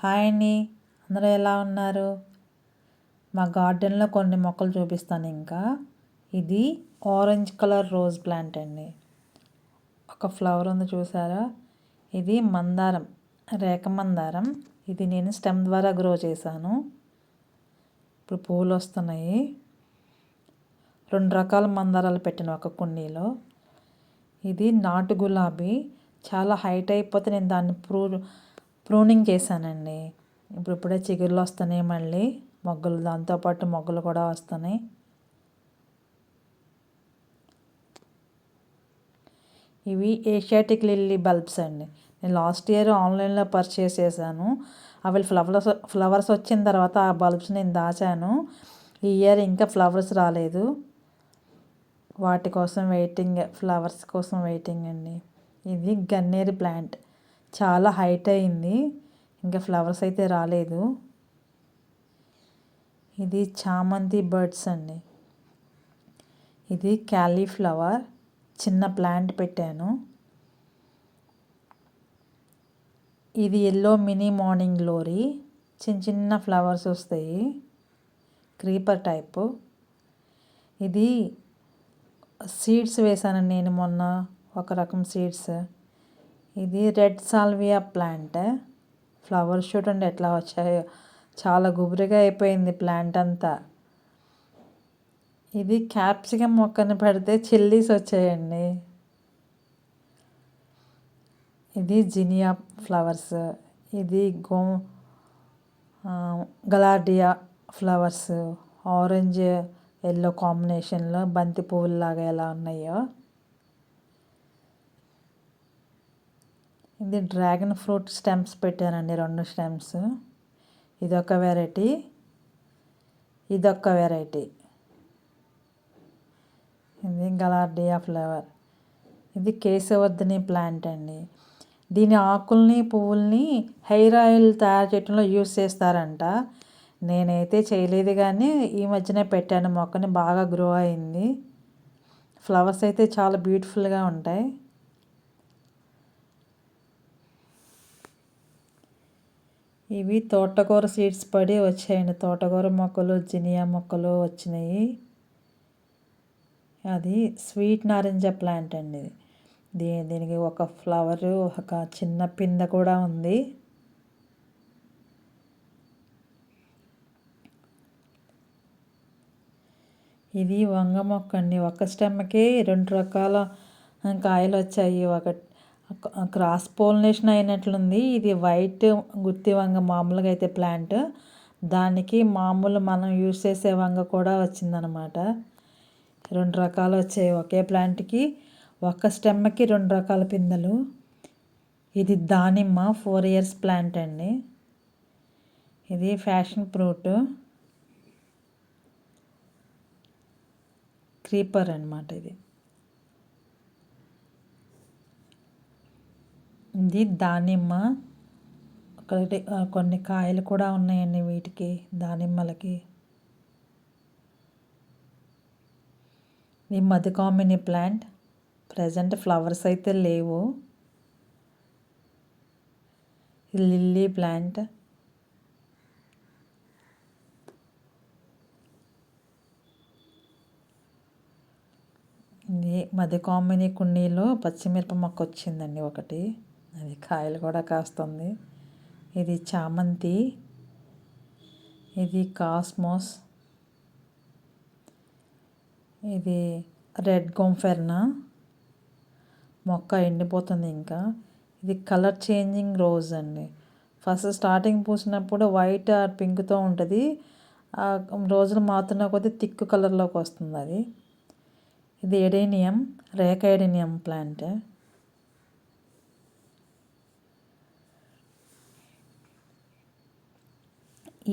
Hi అండి, అందరూ ఎలా ఉన్నారు? మా గార్డెన్లో కొన్ని మొక్కలు చూపిస్తాను. ఇది ఆరెంజ్ కలర్ రోజ్ ప్లాంట్ అండి. ఒక ఫ్లవర్ ఉంది చూసారా? ఇది మందారం, రేఖ మందారం. ఇది నేను స్టెమ్ ద్వారా గ్రో చేశాను. ఇప్పుడు పూలు వస్తున్నాయి. 2 రకాల మందారాలు పెట్టాను ఒక కుండీలో. ఇది నాటు గులాబీ, చాలా హైట్ అయిపోతే నేను దాన్ని ప్రూనింగ్ చేశానండి. ఇప్పుడే చిగుర్లు వస్తున్నాయి, మళ్ళీ మొగ్గలు, దాంతోపాటు మొగ్గలు కూడా వస్తున్నాయి. ఇవి ఏషియాటిక్ లిల్లీ బల్బ్స్ అండి. నేను లాస్ట్ ఇయర్ ఆన్లైన్లో పర్చేస్ చేశాను. అవి ఫ్లవర్స్ వచ్చిన తర్వాత ఆ బల్బ్స్ నేను దాచాను. ఈ ఇయర్ ఇంకా ఫ్లవర్స్ రాలేదు, వాటి కోసం వెయిటింగ్, ఫ్లవర్స్ కోసం వెయిటింగ్ అండి. ఇది గన్నేరు ప్లాంట్, చాలా హైట్ అయింది, ఇంకా ఫ్లవర్స్ అయితే రాలేదు. ఇది చామంతి బర్డ్స్ అండి. ఇది క్యాలీఫ్లవర్, చిన్న ప్లాంట్ పెట్టాను. ఇది ఎల్లో మినీ మార్నింగ్ గ్లోరీ, చిన్న చిన్న ఫ్లవర్స్ వస్తాయి, క్రీపర్ టైపు. ఇది సీడ్స్ వేసాను నేను మొన్న, ఒక రకం సీడ్స్. ఇది రెడ్ సాల్వియా ప్లాంట్. ఫ్లవర్స్ చూడండి ఎట్లా వచ్చాయో, చాలా గుబురుగా అయిపోయింది ప్లాంట్ అంతా. ఇది క్యాప్సికమ్ మొక్కని పెడితే చిల్లీస్ వచ్చాయండి. ఇది జినియా ఫ్లవర్స్. ఇది గలాడియా ఫ్లవర్స్, ఆరెంజ్ ఎల్లో కాంబినేషన్లో బంతి పువ్వులాగా ఎలా ఉన్నాయో. ఇది డ్రాగన్ ఫ్రూట్ స్టెమ్స్ పెట్టానండి, 2 స్టెమ్స్. ఇదొక వెరైటీ, ఇదొక వెరైటీ. ఇది గలాడియా ఫ్లవర్. ఇది కేశవర్ధిని ప్లాంట్ అండి. దీని ఆకుల్ని, పువ్వుల్ని హెయిర్ ఆయిల్ తయారు చేయడంలో యూస్ చేస్తారంట. నేనైతే చేయలేదు, కానీ ఈ మధ్యనే పెట్టాను మొక్కని, బాగా గ్రో అయింది. ఫ్లవర్స్ అయితే చాలా బ్యూటిఫుల్గా ఉంటాయి. ఇవి తోటకూర సీడ్స్ పడి వచ్చాయండి. తోటకూర మొక్కలు, జినియా మొక్కలు వచ్చినాయి. అది స్వీట్ నారింజ ప్లాంట్ అండి. దీనికి ఒక ఫ్లవర్, ఒక చిన్న పిందె కూడా ఉంది. ఇది వంగ మొక్క అండి. ఒక స్టెమ్కి 2 రకాల కాయలు వచ్చాయి. క్రాస్ పోలినేషన్ అయినట్లుంది. ఇది వైట్ గుత్తి వంగ మామూలుగా అయితే ప్లాంట్, దానికి మామూలు మనం యూస్ చేసే వంగ కూడా వచ్చిందనమాట. 2 రకాలు వచ్చాయి ఒకే ప్లాంట్కి. ఒక స్టెమ్కి 2 రకాల పిందెలు. ఇది దానిమ్మ 4 ఇయర్స్ ప్లాంట్ అండి. ఇది ఫ్యాషన్ ఫ్రూట్, క్రీపర్ అనమాట. ఇది దానిమ్మ. కొన్ని కాయలు కూడా ఉన్నాయండి వీటికి, దానిమ్మలకి. ఇది మధుకామిని ప్లాంట్, ప్రజెంట్ ఫ్లవర్స్ అయితే లేవు. ఇది లిల్లీ ప్లాంట్. ఇది మధుకామిని కుండీలో పచ్చిమిరప మొక్క వచ్చిందండి ఒకటి, అది కాయలు కూడా కాస్తుంది. ఇది చామంతి. ఇది కాస్మోస్. ఇది రెడ్ గోంఫెర్నా, మొక్క ఎండిపోతుంది ఇంకా. ఇది కలర్ చేంజింగ్ రోజ్ అండి. ఫస్ట్ స్టార్టింగ్ పూసినప్పుడు వైట్ ఆర్ పింక్తో ఉంటుంది, రోజులు మారుతున్న కొద్దీ థిక్ కలర్లోకి వస్తుంది అది. ఇది ఎడేనియం, రేఖ ఎడేనియం ప్లాంట్.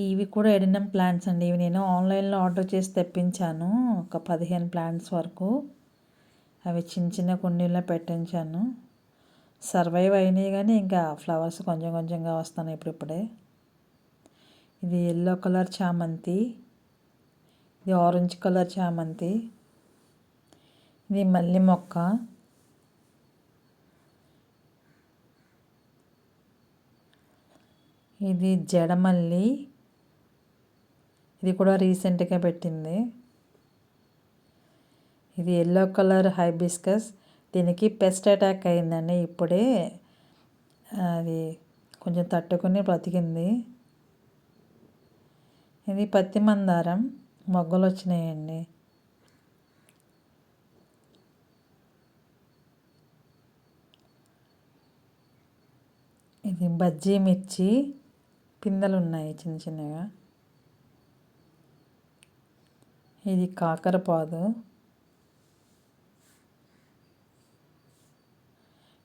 ఇవి కూడా ఎడెనియం ప్లాంట్స్ అండి. ఇవి నేను ఆన్లైన్లో ఆర్డర్ చేసి తెప్పించాను, ఒక 15 ప్లాంట్స్ వరకు. అవి చిన్న చిన్న కుండీల్లో పెట్టించాను. సర్వైవ్ అయినాయి, కానీ ఇంకా ఫ్లవర్స్ కొంచెం కొంచెంగా వస్తున్నాయి ఇప్పుడిప్పుడే. ఇది ఎల్లో కలర్ చామంతి. ఇది ఆరెంజ్ కలర్ చామంతి. ఇది మల్లె మొక్క. ఇది జడమల్లి, ఇది కూడా రీసెంట్గా పెట్టింది. ఇది ఎల్లో కలర్ హైబిస్కస్, దీనికి పెస్ట్ అటాక్ అయిందండి. ఇప్పుడే అది కొంచెం తట్టుకుని బ్రతికింది. ఇది పత్తి మందారం, మొగ్గలు వచ్చినాయండి. ఇది బజ్జీ మిర్చి, పిందెలు ఉన్నాయి చిన్న చిన్నగా. ఇది కాకరపాదు,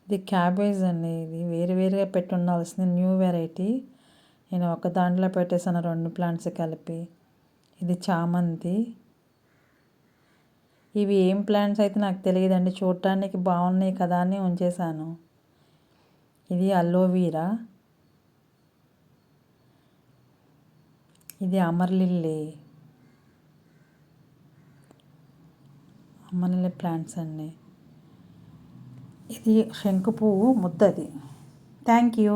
ఇది క్యాబేజ్ అండి. ఇది వేరువేరుగా పెట్టి ఉండాల్సింది, న్యూ వెరైటీ. నేను ఒక దాంట్లో పెట్టేసాను 2 ప్లాంట్స్ కలిపి. ఇది చామంతి. ఇవి ఏం ప్లాంట్స్ అయితే నాకు తెలియదండి, చూడటానికి బాగున్నాయి కదా అని ఉంచేసాను. ఇది అలోవీరా, ఇది అమర్లిల్లీ ప్లాంట్స్ అండి. ఇది శంకు పువ్వు ముద్దది. Thank you.